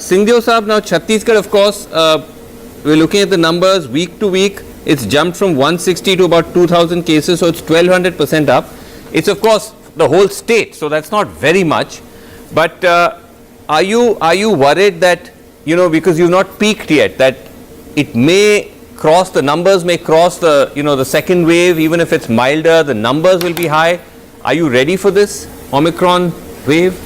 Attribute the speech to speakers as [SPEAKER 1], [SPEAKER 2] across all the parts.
[SPEAKER 1] Singhdeo Saab, now Chhattisgarh, of course, we're looking at the numbers week to week. It's jumped from 160 to about 2,000 cases, so it's 1,200% up. It's, of course, the whole state, so that's not very much. But are you worried that, you know, because you've not peaked yet, that it may cross, the numbers may cross the, you know, the second wave, even if it's milder, the numbers will be high. Are you ready for this Omicron wave?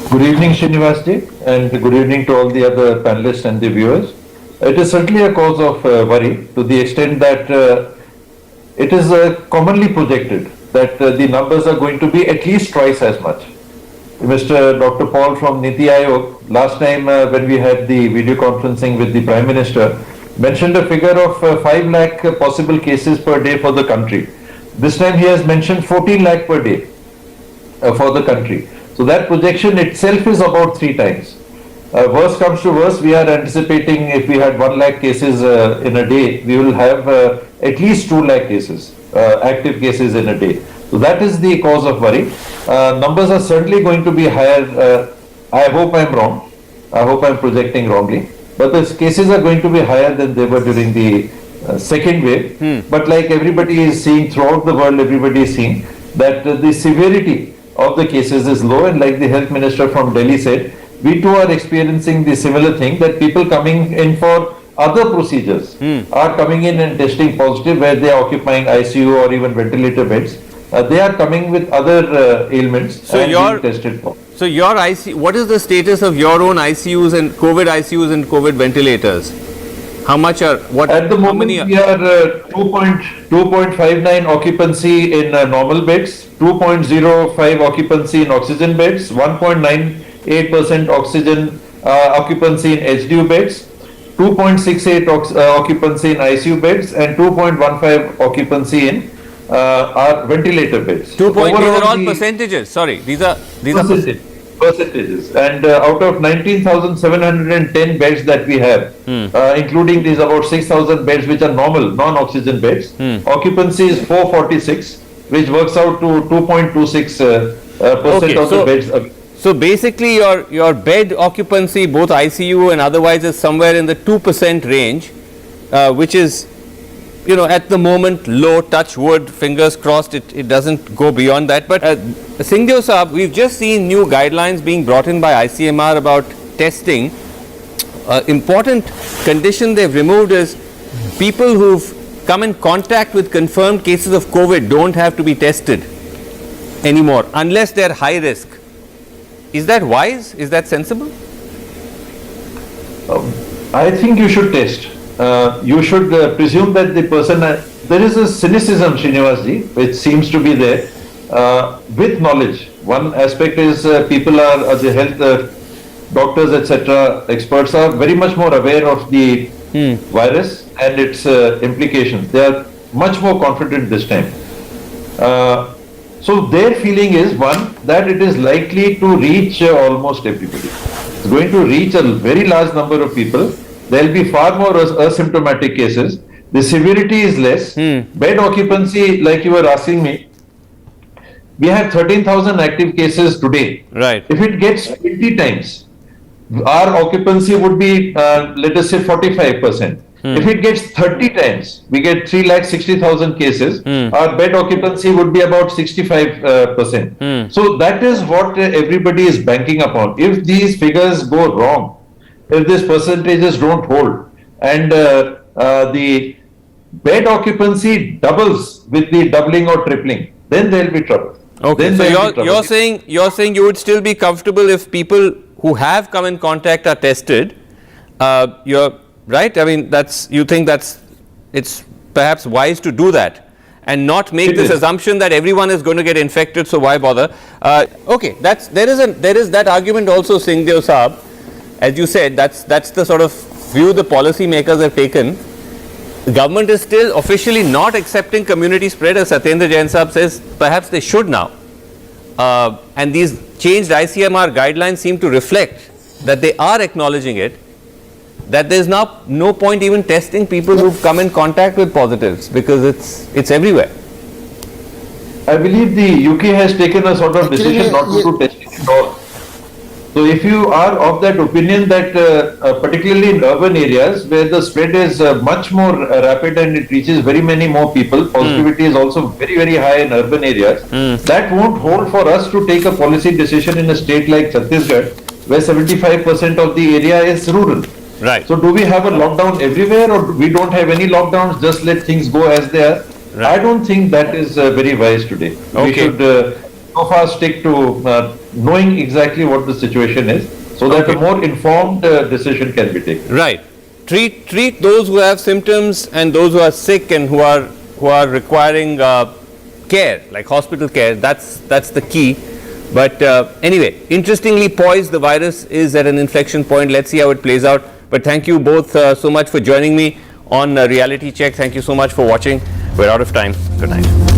[SPEAKER 2] Good evening, Srinivasji, and good evening to all the other panelists and the viewers. It is certainly a cause of worry to the extent that it is commonly projected that the numbers are going to be at least twice as much. Mr. Dr. Paul from Niti Aayog, last time when we had the video conferencing with the Prime Minister, mentioned a figure of 5 lakh possible cases per day for the country. This time he has mentioned 14 lakh per day for the country. So that projection itself is about 3 times. Worst comes to worst, we are anticipating if we had 1 lakh cases in a day, we will have at least 2 lakh cases, active cases in a day. So that is the cause of worry. Numbers are certainly going to be higher. I hope I am wrong. I hope I am projecting wrongly. But the cases are going to be higher than they were during the second wave. But like everybody is seeing throughout the world, everybody is seeing that the severity of the cases is low. And like the Health Minister from Delhi said, we too are experiencing the similar thing, that people coming in for other procedures are coming in and testing positive, where they are occupying ICU or even ventilator beds. They are coming with other ailments and being tested for.
[SPEAKER 1] So your ICU, what is the status of your own ICUs and COVID ventilators? How much are, what?
[SPEAKER 2] At the moment we are 2.59 occupancy in normal beds, 2.05 occupancy in oxygen beds, 1.98% oxygen occupancy in HDU beds, 2.68 occupancy in ICU beds, and 2.15 occupancy in our ventilator beds.
[SPEAKER 1] These are all percentages. Sorry, these are
[SPEAKER 2] percentages. And out of 19,710 beds that we have, including these about 6,000 beds which are normal, non-oxygen beds, occupancy is 446, which works out to 2.26% of the beds.
[SPEAKER 1] So basically your bed occupancy, both ICU and otherwise, is somewhere in the 2% range, which is, you know, at the moment low, touch wood, fingers crossed, it doesn't go beyond that. But Singhdeo Saab, we've just seen new guidelines being brought in by ICMR about testing. Important condition they've removed is people who've come in contact with confirmed cases of COVID don't have to be tested anymore unless they're high risk. Is that wise? Is that sensible?
[SPEAKER 2] I think you should test. You should presume that the person, there is a cynicism, Srinivasji, which seems to be there, with knowledge. One aspect is people are, the health doctors, etc., experts are very much more aware of the virus and its implications. They are much more confident this time. So their feeling is, one, that it is likely to reach almost everybody. It's going to reach a very large number of people. There will be far more asymptomatic cases. The severity is less. Bed occupancy, like you were asking me, we have 13,000 active cases today.
[SPEAKER 1] Right.
[SPEAKER 2] If it gets 20 times, our occupancy would be, let us say, 45%. If it gets 30 times, we get 360,000 cases, our bed occupancy would be about 65%. So that is what everybody is banking upon. If these figures go wrong, if these percentages don't hold, and the bed occupancy doubles with the doubling or tripling, then there will be trouble.
[SPEAKER 1] Okay, so you're saying you would still be comfortable if people who have come in contact are tested. You're right. I mean, you think it's perhaps wise to do that and not make this assumption that everyone is going to get infected. So why bother? Okay, there is that argument also, Singhdeo Saab. As you said, that's the sort of view the policy makers have taken. The government is still officially not accepting community spread, as Satyendra Jain Saab says. Perhaps they should now. And these changed ICMR guidelines seem to reflect that they are acknowledging it, that there is now no point even testing people who've come in contact with positives, because it's everywhere.
[SPEAKER 2] I believe the UK has taken a sort of decision not to do testing at all. So if you are of that opinion that particularly in urban areas where the spread is much more rapid and it reaches very many more people, positivity is also very, very high in urban areas, that won't hold for us to take a policy decision in a state like Chhattisgarh where 75% of the area is rural.
[SPEAKER 1] Right.
[SPEAKER 2] So do we have a lockdown everywhere or we don't have any lockdowns, just let things go as they are?
[SPEAKER 1] Right.
[SPEAKER 2] I don't think that is very wise today. We
[SPEAKER 1] Okay.
[SPEAKER 2] should so far stick to knowing exactly what the situation is so that
[SPEAKER 1] Okay.
[SPEAKER 2] a more informed decision can be taken.
[SPEAKER 1] Right. Treat those who have symptoms and those who are sick and who are requiring care, like hospital care. That's the key. But anyway, interestingly poised, the virus is at an inflection point. Let's see how it plays out. But thank you both so much for joining me on Reality Check. Thank you so much for watching. We're out of time. Good night.